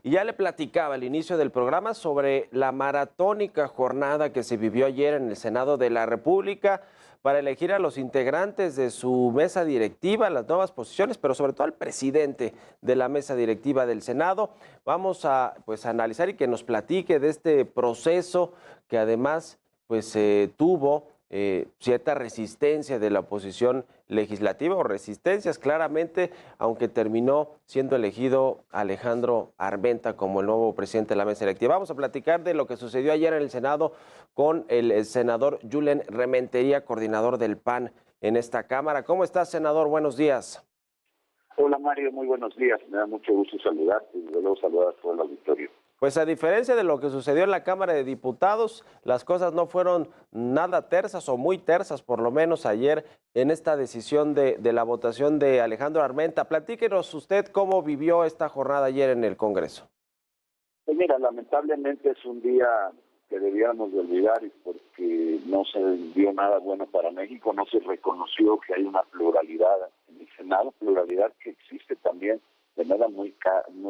Y ya le platicaba al inicio del programa sobre la maratónica jornada que se vivió ayer en el Senado de la República para elegir a los integrantes de su mesa directiva, las nuevas posiciones, pero sobre todo al presidente de la mesa directiva del Senado. Vamos a analizar y que nos platique de este proceso que además tuvo cierta resistencia de la oposición legislativa o resistencias claramente, aunque terminó siendo elegido Alejandro Armenta como el nuevo presidente de la mesa directiva. Vamos a platicar de lo que sucedió ayer en el Senado con el senador Julen Rementería, coordinador del PAN en esta Cámara. ¿Cómo estás, senador? Buenos días. Hola Mario, muy buenos días. Me da mucho gusto saludarte y luego saludar a todo el auditorio. Pues a diferencia de lo que sucedió en la Cámara de Diputados, las cosas no fueron nada tersas o muy tersas, por lo menos ayer, en esta decisión de la votación de Alejandro Armenta. Platíquenos usted cómo vivió esta jornada ayer en el Congreso. Pues mira, lamentablemente es un día que debíamos de olvidar porque no se dio nada bueno para México, no se reconoció que hay una pluralidad en el Senado, pluralidad que existe también de manera muy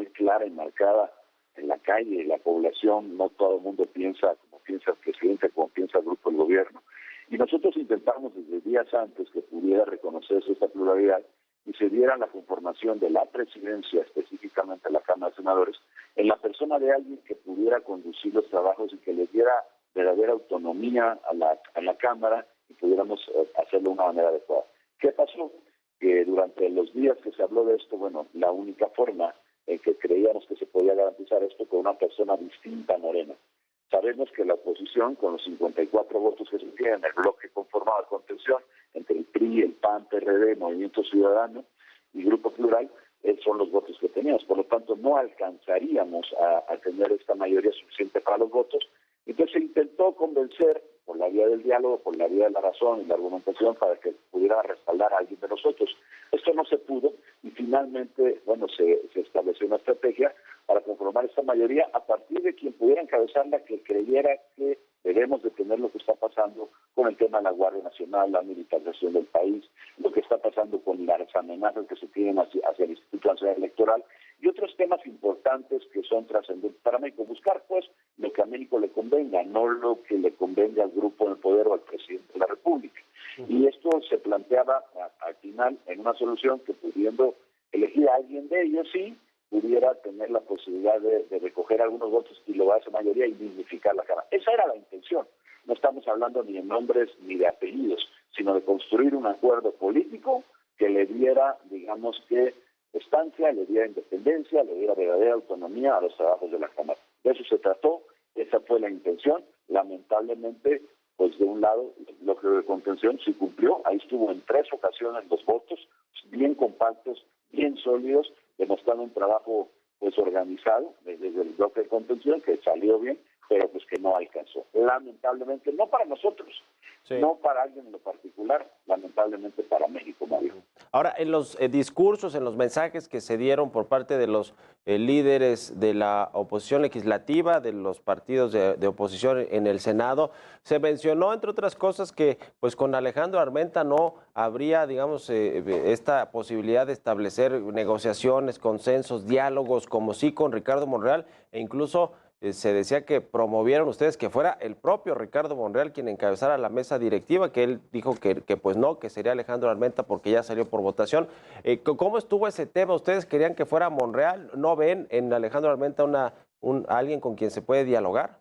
clara y marcada en la calle, la población, no todo el mundo piensa como piensa el presidente, como piensa el grupo del gobierno. Y nosotros intentamos desde días antes que pudiera reconocerse esta pluralidad y se diera la conformación de la presidencia, específicamente la Cámara de Senadores, en la persona de alguien que pudiera conducir los trabajos y que le diera verdadera autonomía a la Cámara y pudiéramos hacerlo de una manera adecuada. ¿Qué pasó? Que durante los días que se habló de esto, bueno, la única forma en que creíamos que se podía garantizar esto con una persona distinta a Morena. Sabemos que la oposición, con los 54 votos que se tienen, el bloque conformado de contención entre el PRI, el PAN, PRD, Movimiento Ciudadano y Grupo Plural, son los votos que teníamos. Por lo tanto, no alcanzaríamos a tener esta mayoría suficiente para los votos. Entonces se intentó convencer por la vía del diálogo, por la vía de la razón y la argumentación para que pudiera respaldar a alguien de nosotros. Esto no se pudo y finalmente, bueno, se estableció una estrategia para conformar esta mayoría a partir de quien pudiera encabezarla, que creyera que debemos detener lo que está pasando con el tema de la Guardia Nacional, la militarización del país, lo que está pasando con las amenazas que se tienen hacia el Instituto Nacional Electoral y otros temas importantes que son trascendentes para México. Buscar, pues, lo que a México le convenga, no lo que le convenga al grupo en el poder o al presidente de la República. Y esto se planteaba al final en una solución que pudiendo elegir a alguien de ellos, sí, pudiera tener la posibilidad de recoger algunos votos y lograr esa mayoría y dignificar la Cámara. Esa era la intención. No estamos hablando ni de nombres ni de apellidos, sino de construir un acuerdo político que le diera, digamos que, estancia, le diera independencia, le diera verdadera autonomía a los trabajos de la Cámara. De eso se trató, esa fue la intención. Lamentablemente, pues de un lado, el bloque de contención sí cumplió, ahí estuvo en 3 ocasiones los votos, bien compactos, bien sólidos, demostrando un trabajo pues organizado desde el bloque de contención que salió bien, pero pues que no alcanzó. Lamentablemente, no para nosotros, sí, no para alguien en lo particular, lamentablemente para México, Mario. Ahora, en los discursos, en los mensajes que se dieron por parte de los líderes de la oposición legislativa, de los partidos de oposición en el Senado, se mencionó, entre otras cosas, que pues con Alejandro Armenta no habría, digamos, esta posibilidad de establecer negociaciones, consensos, diálogos, como sí con Ricardo Monreal, e incluso se decía que promovieron ustedes que fuera el propio Ricardo Monreal quien encabezara la mesa directiva, que él dijo que pues no, que sería Alejandro Armenta porque ya salió por votación. ¿Cómo estuvo ese tema? ¿Ustedes querían que fuera Monreal? ¿No ven en Alejandro Armenta alguien con quien se puede dialogar?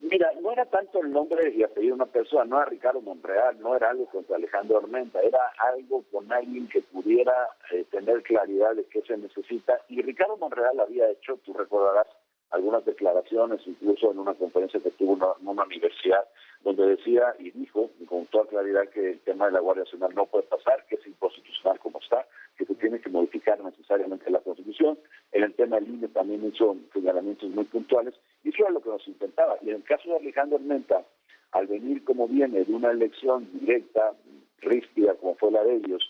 Mira, no era tanto el nombre y apellido de una persona, no era Ricardo Monreal, no era algo contra Alejandro Armenta, era algo con alguien que pudiera tener claridad de qué se necesita. Y Ricardo Monreal había hecho, tú recordarás, algunas declaraciones, incluso en una conferencia que tuvo en una universidad, donde decía y dijo con toda claridad que el tema de la Guardia Nacional no puede pasar, que es inconstitucional como está, que se tiene que modificar necesariamente la Constitución. En el tema del INE también hizo señalamientos muy puntuales, y eso era lo que nos intentaba. Y en el caso de Alejandro Armenta, al venir como viene de una elección directa, ríspida como fue la de ellos,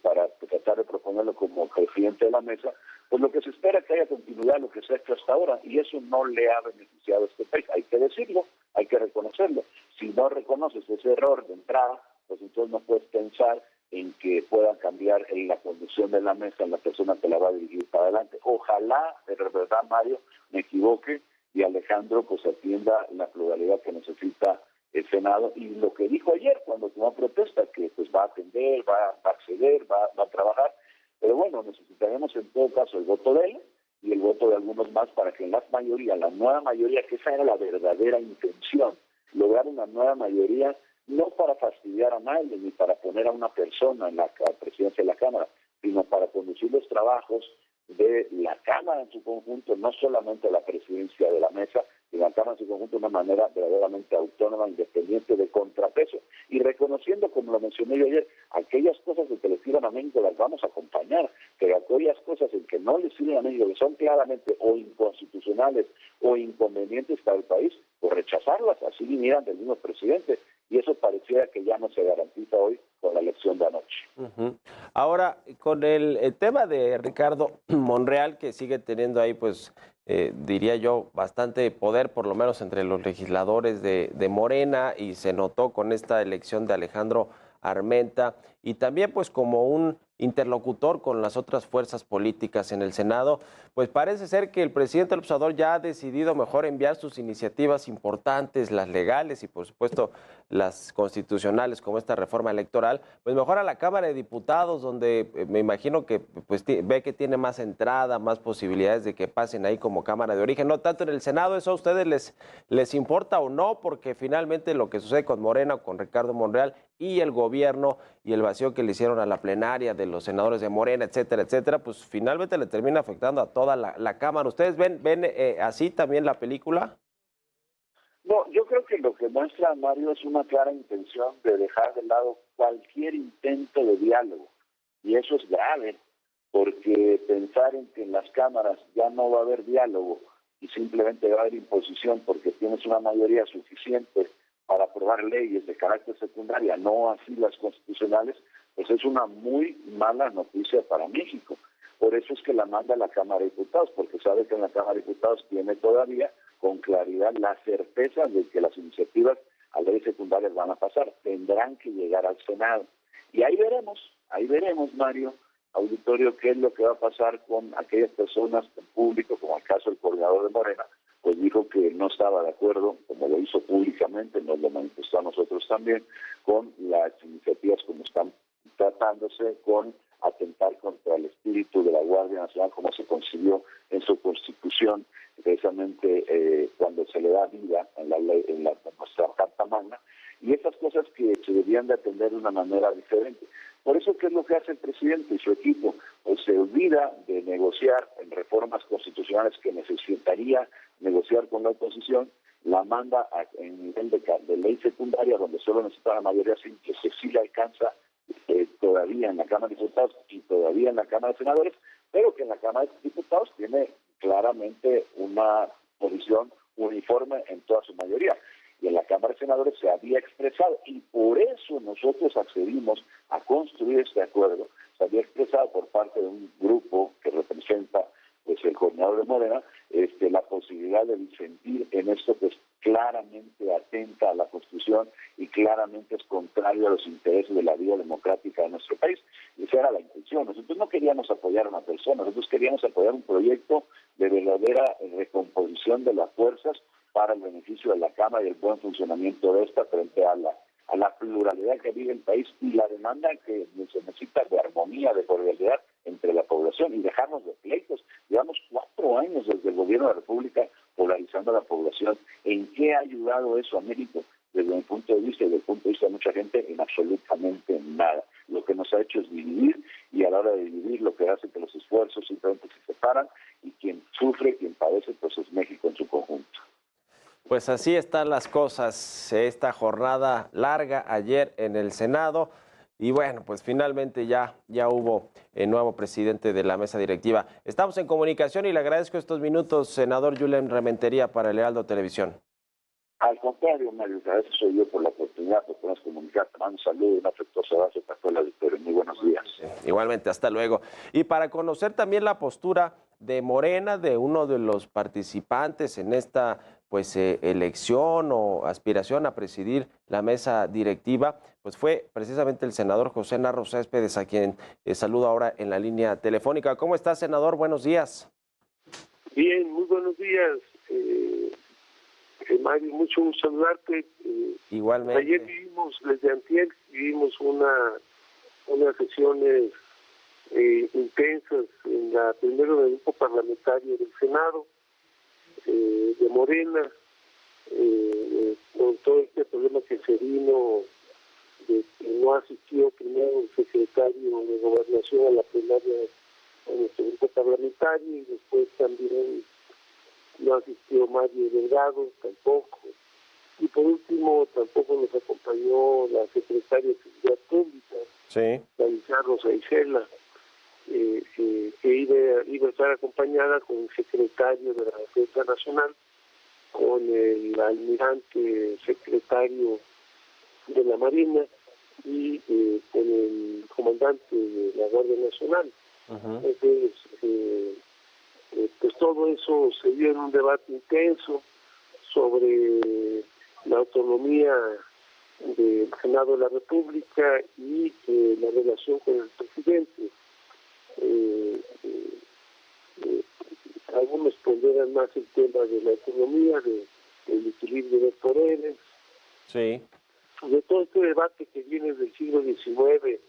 para tratar de proponerlo como presidente de la mesa, pues lo que se espera es que haya continuidad lo que se ha hecho hasta ahora, y eso no le ha beneficiado a este país. Hay que decirlo, hay que reconocerlo. Si no reconoces ese error de entrada, pues entonces no puedes pensar en que puedan cambiar en la conducción de la mesa en la persona que la va a dirigir para adelante. Ojalá, de verdad, Mario, me equivoque y Alejandro pues atienda la pluralidad que necesita el Senado, y lo que dijo ayer cuando tomó protesta, que pues va a atender, va a acceder, va a trabajar, pero bueno, necesitaremos en todo caso el voto de él y el voto de algunos más para que la nueva mayoría, que esa era la verdadera intención, lograr una nueva mayoría, no para fastidiar a nadie ni para poner a una persona en la presidencia de la Cámara, sino para conducir los trabajos de la Cámara en su conjunto, no solamente la presidencia de la mesa, sino la Cámara en su conjunto de una manera verdaderamente autónoma, independiente, de contrapeso, y reconociendo, como lo mencioné yo ayer, aquellas cosas que le sirvan a México las vamos a acompañar, pero aquellas cosas en que no le sirven a México, que son claramente o inconstitucionales o inconvenientes para el país, pues rechazarlas, así vinieran del mismo presidente, y eso pareciera que ya no se garantiza hoy con la elección de anoche. Ahora, con el tema de Ricardo Monreal, que sigue teniendo ahí, pues, diría yo, bastante poder, por lo menos entre los legisladores de Morena, y se notó con esta elección de Alejandro Armenta, y también pues como un interlocutor con las otras fuerzas políticas en el Senado, pues parece ser que el presidente López Obrador ya ha decidido mejor enviar sus iniciativas importantes, las legales y por supuesto las constitucionales, como esta reforma electoral, pues mejor a la Cámara de Diputados, donde me imagino que pues ve que tiene más entrada, más posibilidades de que pasen ahí como Cámara de origen, no tanto en el Senado. ¿Eso a ustedes les importa o no? Porque finalmente lo que sucede con Morena, con Ricardo Monreal y el gobierno y el vacío que le hicieron a la plenaria de los senadores de Morena, etcétera, pues finalmente le termina afectando a toda la Cámara. ¿Ustedes ven así también la película? No, yo creo que lo que muestra Mario es una clara intención de dejar de lado cualquier intento de diálogo, y eso es grave, porque pensar en que en las cámaras ya no va a haber diálogo y simplemente va a haber imposición porque tienes una mayoría suficiente para aprobar leyes de carácter secundaria, no así las constitucionales, pues es una muy mala noticia para México. Por eso es que la manda a la Cámara de Diputados, porque sabe que en la Cámara de Diputados tiene todavía con claridad la certeza de que las iniciativas a leyes secundarias van a pasar, tendrán que llegar al Senado. Y ahí veremos, Mario, auditorio, qué es lo que va a pasar con aquellas personas en público, como el caso del coordinador de Morena, pues dijo que no estaba de acuerdo, como lo hizo públicamente, nos lo manifestó a nosotros también, con las iniciativas como están tratándose, con atentar contra el espíritu de la Guardia Nacional, como se concibió en su Constitución, precisamente cuando se le da vida en la ley, en nuestra Carta Magna, y esas cosas que se debían de atender de una manera diferente. Por eso, ¿qué es lo que hace el presidente y su equipo? Pues se olvida de negociar en reformas constitucionales que necesitaría negociar con la oposición, la manda en nivel de ley secundaria, donde solo necesita la mayoría simple, que sí le alcanza todavía en la Cámara de Diputados y todavía en la Cámara de Senadores, pero que en la Cámara de Diputados tiene claramente una posición uniforme en toda su mayoría. Y en la Cámara de Senadores se había expresado, y por eso nosotros accedimos a construir este acuerdo. Se había expresado por parte de un grupo que representa pues el coordinador de Morena, la posibilidad de disentir en esto que es claramente atenta a la Constitución y claramente es contrario a los intereses de la vida democrática de nuestro país. Y esa era la intención. Nosotros no queríamos apoyar a una persona, nosotros queríamos apoyar un proyecto de verdadera recomposición de las fuerzas para el beneficio de la Cámara y el buen funcionamiento de esta frente a la pluralidad que vive el país y la demanda que se necesita de armonía, de cordialidad entre la población y dejarnos de pleitos. Llevamos 4 años desde el gobierno de la República polarizando a la población. ¿En qué ha ayudado eso a México? Desde mi punto de vista y desde el punto de vista de mucha gente, en absolutamente nada. Lo que nos ha hecho es dividir, y a la hora de dividir lo que hace que los esfuerzos simplemente se separan, y quien sufre, quien padece, pues es México en su conjunto. Pues así están las cosas, esta jornada larga ayer en el Senado, y bueno, pues finalmente ya hubo el nuevo presidente de la mesa directiva. Estamos en comunicación y le agradezco estos minutos, senador Julen Rementería, para el Heraldo Televisión. Al contrario, Mario, gracias soy yo por la oportunidad de podernos comunicar. Te mando un saludo y un afectuoso abrazo para toda la auditoría. Muy buenos días. Igualmente, hasta luego. Y para conocer también la postura de Morena, de uno de los participantes en esta pues elección o aspiración a presidir la mesa directiva, pues fue precisamente el senador José Narro Céspedes, a quien saludo ahora en la línea telefónica. ¿Cómo está, senador? Buenos días. Bien, muy buenos días, Mario, mucho gusto saludarte. Igualmente. Ayer vivimos, desde antier, vivimos unas sesiones intensas primero del grupo parlamentario del Senado, de Morena, con todo este problema que se vino de que no asistió primero el secretario de Gobernación a la plenaria de nuestro grupo parlamentario, y después también no asistió Mario Delgado, tampoco. Y por último, tampoco nos acompañó la secretaria de Seguridad Pública, sí, la Rosa Isela, que iba a estar acompañada con el secretario de la Defensa Nacional, con el almirante secretario de la Marina y con el comandante de la Guardia Nacional. Entonces, pues todo eso se dio en un debate intenso sobre la autonomía del Senado de la República y la relación con el presidente. Algunos ponderan más el tema de la economía, del equilibrio de poderes, sí, de todo este debate que viene del siglo XIX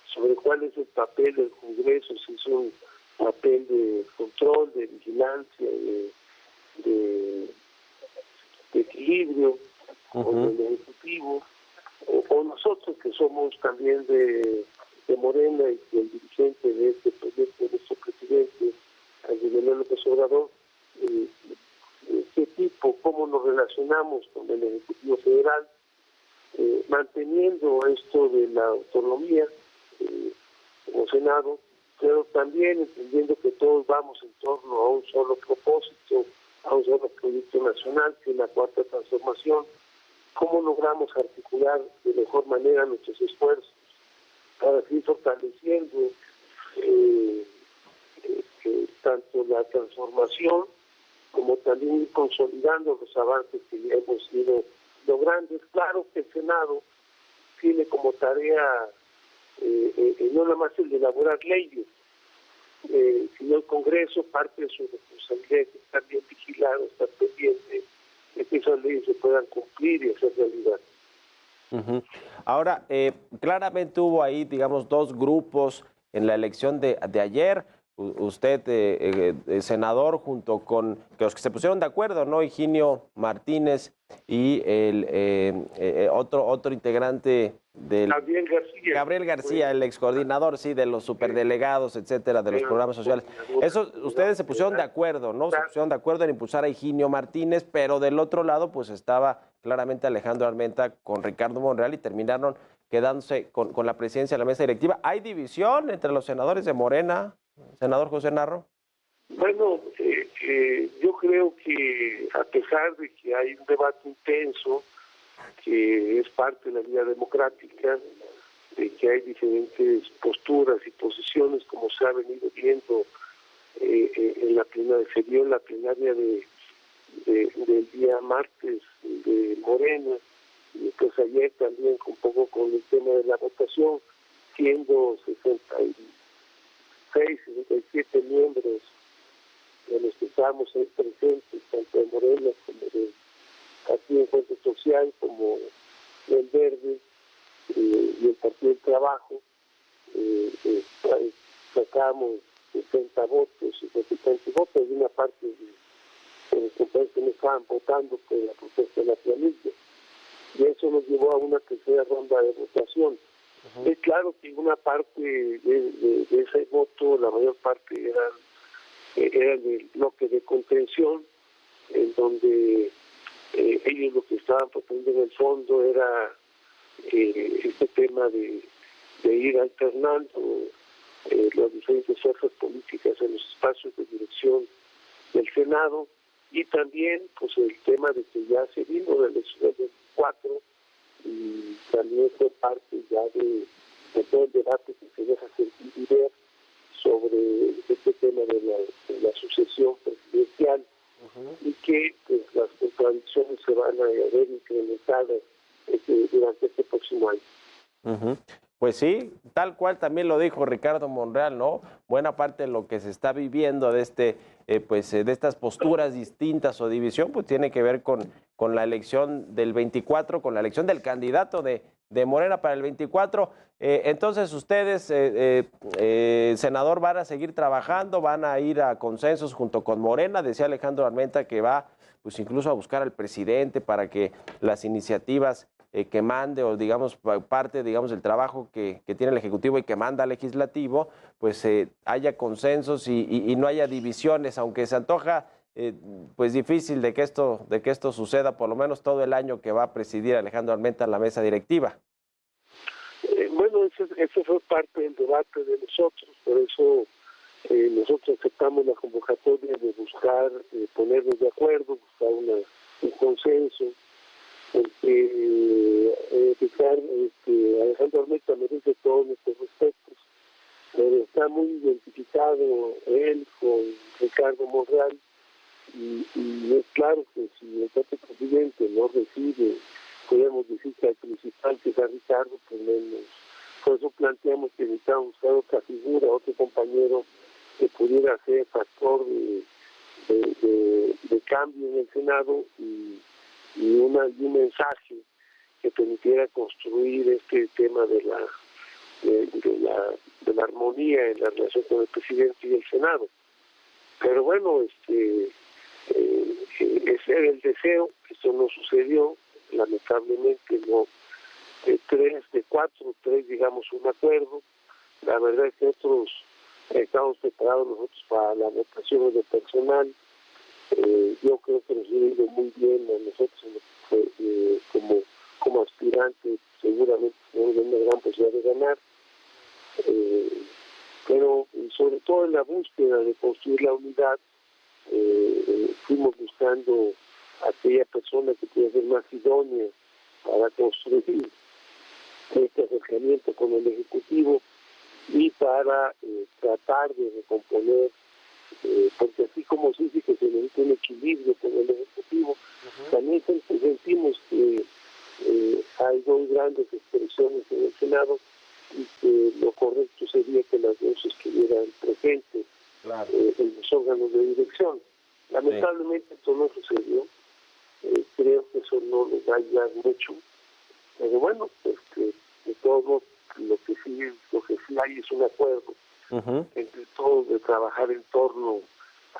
sobre cuál es el papel del Congreso, si es un papel de control, de vigilancia, de equilibrio con el Ejecutivo, o nosotros que somos también de Morena y el dirigente de este proyecto, de nuestro presidente, Andrés Manuel López Obrador, qué tipo, cómo nos relacionamos con el Ejecutivo Federal, manteniendo esto de la autonomía como Senado, pero también entendiendo que todos vamos en torno a un solo propósito, a un solo proyecto nacional, que es la cuarta transformación. ¿Cómo logramos articular de mejor manera nuestros esfuerzos para seguir fortaleciendo tanto la transformación como también ir consolidando los avances que ya hemos ido logrando? Es claro que el Senado tiene como tarea no nada más el de elaborar leyes, sino el Congreso, parte de su responsabilidad es estar bien vigilado, estar pendiente de que esas leyes se puedan cumplir y hacer realidad. Ahora, claramente hubo ahí, digamos, dos grupos en la elección de ayer. Usted, senador, junto con los que se pusieron de acuerdo, ¿no? Higinio Martínez y el otro integrante del... Gabriel García, el excoordinador, sí, de los superdelegados, etcétera, de los programas sociales. Eso, ustedes se pusieron de acuerdo, ¿no? Se pusieron de acuerdo en impulsar a Higinio Martínez, pero del otro lado, pues estaba claramente Alejandro Armenta con Ricardo Monreal y terminaron quedándose con la presidencia de la mesa directiva. ¿Hay división entre los senadores de Morena, senador José Narro? Bueno, yo creo que a pesar de que hay un debate intenso, que es parte de la vida democrática, de que hay diferentes posturas y posiciones, como se ha venido viendo en la plenaria, se vio en la plenaria del día martes de Morena, y pues ayer también un poco con el tema de la votación, siendo 67 miembros de los que estamos ahí presentes, tanto de Morena como de Partido Encuentro Social, como del Verde y el Partido del Trabajo, sacamos 60 votos, 70 votos, y una parte de los compañeros que no estaban votando por la protesta de la planilla. Y eso nos llevó a una tercera ronda de votación. Es claro que una parte de ese voto, la mayor parte eran del bloque de contención, en donde ellos lo que estaban proponiendo en el fondo era este tema de ir alternando las diferentes fuerzas políticas en los espacios de dirección del Senado, y también pues el tema de que ya se vino de la elección del 24 y también fue parte ya de todo el debate que se deja sentir y ver sobre este tema de la sucesión presidencial, y que pues las afectadas durante este próximo año. Ujú. Pues sí, tal cual también lo dijo Ricardo Monreal, ¿no? Buena parte de lo que se está viviendo de de estas posturas distintas o división, pues tiene que ver con la elección del 24, con la elección del candidato de Morena para el 24. Entonces ustedes, senador, van a seguir trabajando, van a ir a consensos junto con Morena. Decía Alejandro Armenta que va, pues incluso a buscar al presidente para que las iniciativas que mande o digamos parte digamos del trabajo que tiene el Ejecutivo y que manda al Legislativo, pues haya consensos y no haya divisiones, aunque se antoja pues difícil de que esto suceda por lo menos todo el año que va a presidir Alejandro Armenta en la mesa directiva. Bueno, ese fue parte del debate de nosotros, por eso nosotros aceptamos la convocatoria de buscar ponernos de acuerdo, buscar un consenso, porque Alejandro Armenta merece todos nuestros respetos, pero está muy identificado él con Ricardo Monreal y es claro que si el propio presidente no recibe, podemos decir que al principal, que es a Ricardo, pues menos. Por eso planteamos que necesitamos buscar otra figura, otro compañero que pudiera ser factor de cambio en el Senado y un mensaje que permitiera construir este tema de la armonía en la relación con el presidente y el Senado. Pero bueno, ese era el deseo, esto no sucedió, lamentablemente no. De cuatro, tres digamos un acuerdo. La verdad es que nosotros estamos preparados para la votación de personal. Yo creo que nos ha ido muy bien a nosotros como aspirantes, seguramente tenemos una gran posibilidad de ganar, pero sobre todo en la búsqueda de construir la unidad, fuimos buscando a aquella persona que puede ser más idónea para construir este acercamiento con el Ejecutivo y para tratar de recomponer, porque así como sí que se necesita un equilibrio con el Ejecutivo, también sentimos que hay dos grandes expresiones en el Senado y que lo correcto sería que las dos estuvieran presentes en los órganos de dirección. Lamentablemente esto no sucedió, creo que eso no nos va a ayudar mucho, pero bueno, de todo lo que sí hay es un acuerdo entre todos de trabajar en torno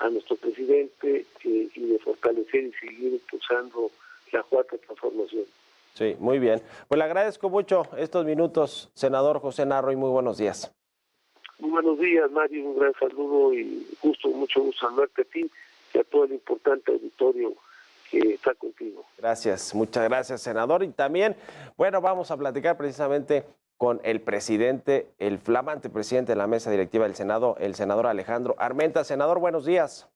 a nuestro presidente y de fortalecer y seguir impulsando la cuarta transformación. Sí, muy bien. Pues le agradezco mucho estos minutos, senador José Narro, y muy buenos días. Muy buenos días, Mario, un gran saludo y mucho gusto saludarte a ti y a todo el importante auditorio que está contigo. Gracias, muchas gracias, senador. Y también, bueno, vamos a platicar precisamente con el presidente, el flamante presidente de la mesa directiva del Senado, el senador Alejandro Armenta. Senador, buenos días.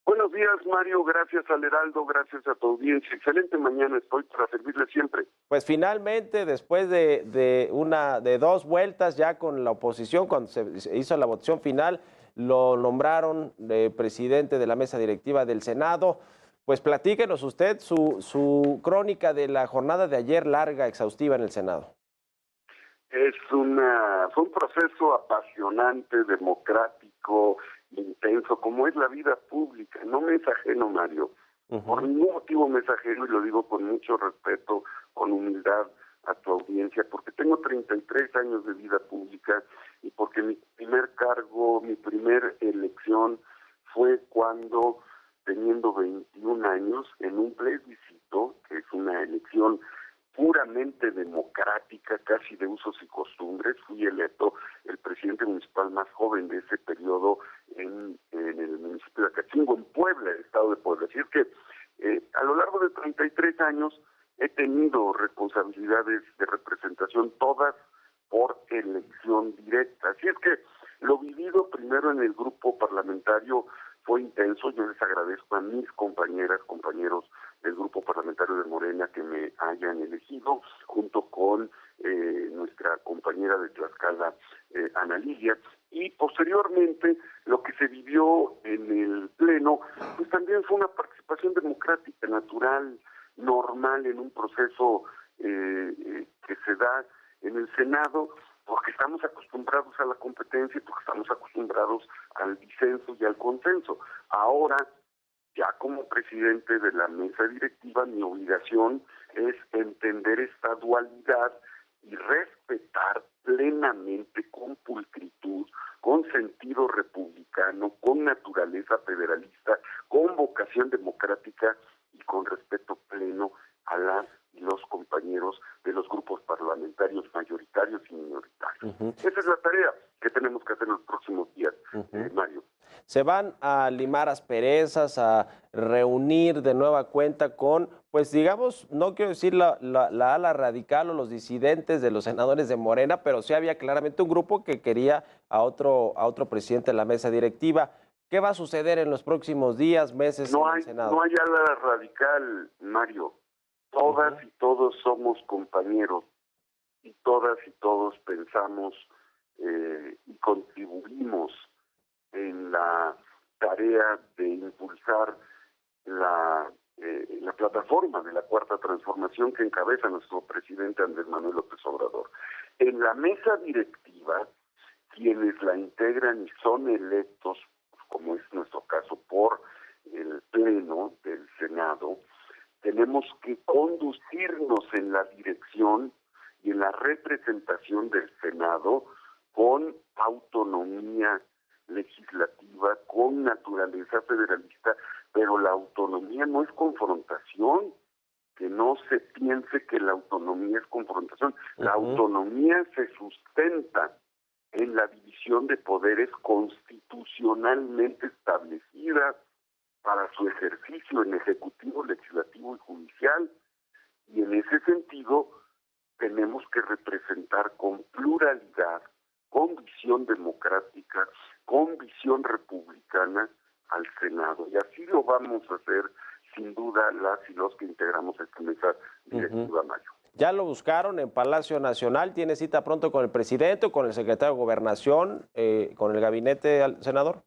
Buenos días, Mario. Gracias al Heraldo, gracias a tu audiencia. Excelente mañana, estoy para servirle siempre. Pues finalmente, después de dos vueltas ya con la oposición, cuando se hizo la votación final, lo nombraron presidente de la mesa directiva del Senado. Pues platíquenos usted su crónica de la jornada de ayer, larga, exhaustiva en el Senado. Fue un proceso apasionante, democrático, intenso, como es la vida pública. No me es ajeno, Mario. Por ningún motivo me es ajeno, y lo digo con mucho respeto, con humildad a tu audiencia, porque tengo 33 años de vida pública y porque mi primer cargo, mi primer elección fue cuando, teniendo 21 años, en un plebiscito, que es una elección puramente democrática, casi de usos y costumbres, fui electo el presidente municipal más joven de ese periodo en el municipio de Acatzingo, en Puebla, el estado de Puebla. Así es que a lo largo de 33 años he tenido responsabilidades de representación, todas por elección directa. Así es que lo vivido primero en el grupo parlamentario fue intenso. Yo les agradezco a mis compañeras, compañeros del grupo parlamentario de Morena que me hayan elegido, junto con nuestra compañera de Tlaxcala, Ana Lilia, y posteriormente lo que se vivió en el Pleno, pues también fue una participación democrática natural, normal en un proceso que se da en el Senado, porque estamos acostumbrados a la competencia y porque estamos acostumbrados al disenso y al consenso. Ahora, ya como presidente de la mesa directiva, mi obligación es entender esta dualidad y respetar plenamente, con pulcritud, con sentido republicano, con naturaleza federalista, con vocación democrática y con respeto pleno a las y los compañeros de los grupos parlamentarios mayoritarios y minoritarios. Esa es la tarea que tenemos que hacer en los próximos días, Mario. Se van a limar asperezas, a reunir de nueva cuenta con, pues digamos, no quiero decir la ala radical o los disidentes de los senadores de Morena, pero sí había claramente un grupo que quería a otro presidente de la mesa directiva. ¿Qué va a suceder en los próximos días, meses en el Senado? No hay ala radical, Mario. Todas y todos somos compañeros y todas y todos pensamos y contribuimos en la tarea de impulsar la plataforma de la Cuarta Transformación que encabeza nuestro presidente Andrés Manuel López Obrador. En la mesa directiva, quienes la integran y son electos, como es nuestro caso, por el Pleno del Senado, tenemos que conducirnos en la dirección y en la representación del Senado con autonomía legislativa, con naturaleza federalista, pero la autonomía no es confrontación, que no se piense que la autonomía es confrontación. La autonomía se sustenta en la división de poderes constitucionalmente establecida para su ejercicio en ejecutivo, legislativo y judicial, y en ese sentido tenemos que representar con pluralidad, con visión democrática, con visión republicana al Senado, y así lo vamos a hacer sin duda las y los que integramos esta mesa directiva, Mayo. ¿Ya lo buscaron en Palacio Nacional? ¿Tiene cita pronto con el presidente o con el secretario de Gobernación, con el gabinete al senador?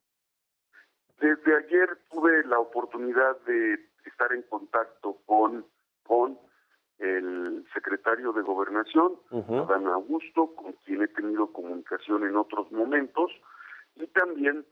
Desde ayer tuve la oportunidad de estar en contacto con el secretario de Gobernación, Adán Augusto, con quien he tenido comunicación en otros momentos, y también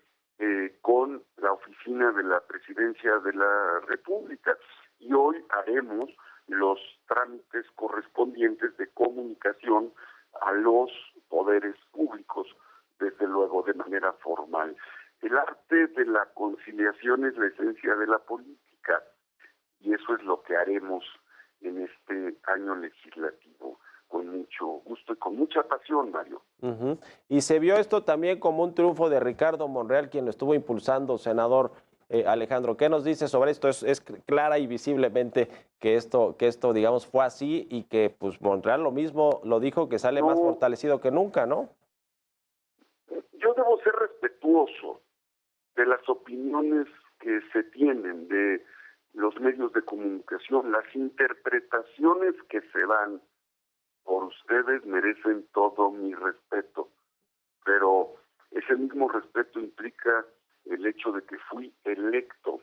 con la oficina de la Presidencia de la República. Y hoy haremos los trámites correspondientes de comunicación a los poderes públicos, desde luego de manera formal. El arte de la conciliación es la esencia de la política, y eso es lo que haremos en este año legislativo, con mucho gusto y con mucha pasión, Mario. Y se vio esto también como un triunfo de Ricardo Monreal, quien lo estuvo impulsando, senador Alejandro. ¿Qué nos dice sobre esto? Es clara y visiblemente que esto, digamos, fue así, y que pues Monreal lo mismo lo dijo, que sale más fortalecido que nunca, ¿no? Yo debo ser respetuoso de las opiniones que se tienen de los medios de comunicación. Las interpretaciones que se dan por ustedes merecen todo mi respeto, pero ese mismo respeto implica el hecho de que fui electo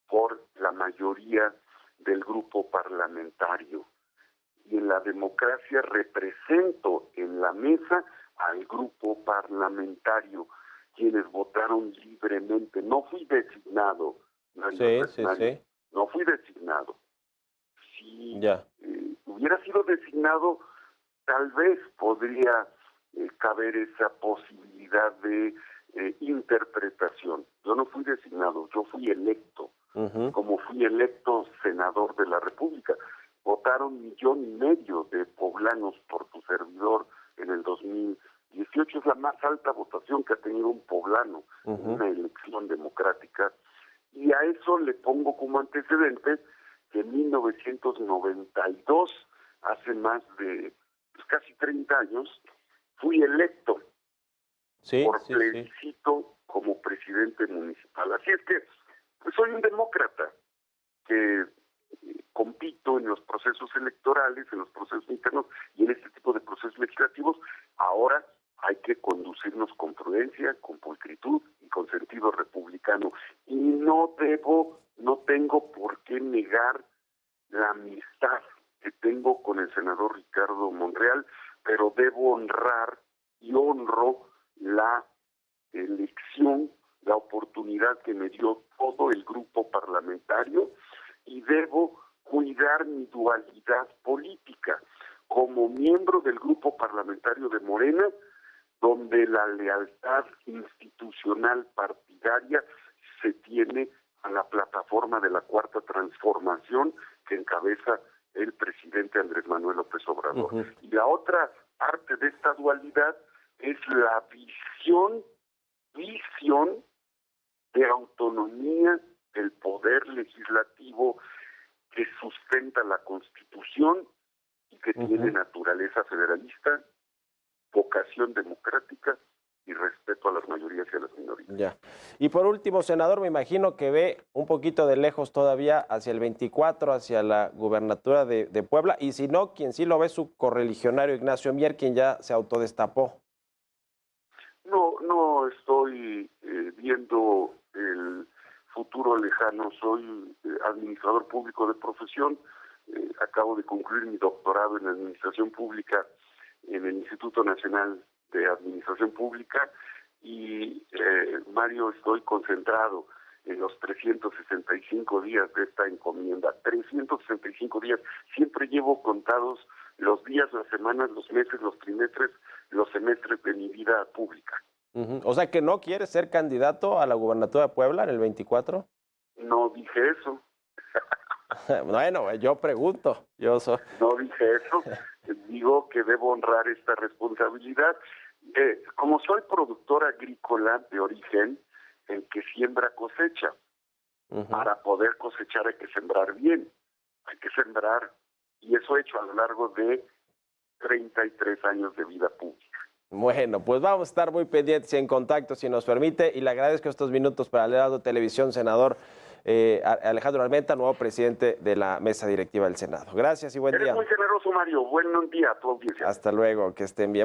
por la mayoría del grupo parlamentario, y en la democracia represento en la mesa al grupo parlamentario, quienes votaron libremente. No fui designado, Sí. no fui designado. Si Ya. hubiera sido designado, tal vez podría caber esa posibilidad de interpretación. Yo no fui designado, yo fui electo. Como fui electo senador de la República, votaron 1,5 millones de poblanos por tu servidor en el 2018. Es la más alta votación que ha tenido un poblano en una elección democrática, y a eso le pongo como antecedente que en 1992, hace más de casi 30 años, fui electo por plebiscito como presidente municipal. Así es que pues soy un demócrata que compito en los procesos electorales, en los procesos internos y en este tipo de procesos legislativos. Ahora hay que conducirnos con prudencia, con pulcritud y con sentido republicano. Y no tengo por qué negar la amistad que tengo con el senador Ricardo Monreal, pero debo honrar y honro la elección, la oportunidad que me dio todo el grupo parlamentario, y debo cuidar mi dualidad política como miembro del grupo parlamentario de Morena, donde la lealtad institucional partidaria se tiene a la plataforma de la Cuarta Transformación que encabeza el presidente Andrés Manuel López Obrador. Y la otra parte de esta dualidad es la visión de autonomía del poder legislativo que sustenta la Constitución y que tiene naturaleza federalista, vocación democrática y respeto a las mayorías y a las minorías. Ya. Y por último, senador, me imagino que ve un poquito de lejos todavía hacia el 24, hacia la gubernatura de Puebla, y si no, quien sí lo ve es su correligionario Ignacio Mier, quien ya se autodestapó. No estoy viendo el futuro lejano. Soy administrador público de profesión. Acabo de concluir mi doctorado en Administración Pública en el Instituto Nacional de Administración Pública y, Mario, estoy concentrado en los 365 días de esta encomienda. 365 días. Siempre llevo contados los días, las semanas, los meses, los trimestres, los semestres de mi vida pública. O sea, que no quiere ser candidato a la gubernatura de Puebla en el 24. No dije eso. Bueno, yo pregunto. No dije eso. Digo que debo honrar esta responsabilidad. Como soy productor agrícola de origen, el que siembra cosecha. Para poder cosechar hay que sembrar bien. Hay que sembrar, y eso he hecho a lo largo de 33 años de vida pública. Bueno, pues vamos a estar muy pendientes y en contacto, si nos permite, y le agradezco estos minutos para el Heraldo Televisión, senador Alejandro Armenta, nuevo presidente de la mesa directiva del Senado. Gracias y buen día. Eres muy generoso, Mario. Buen día a tu audiencia. Hasta luego, que estén bien.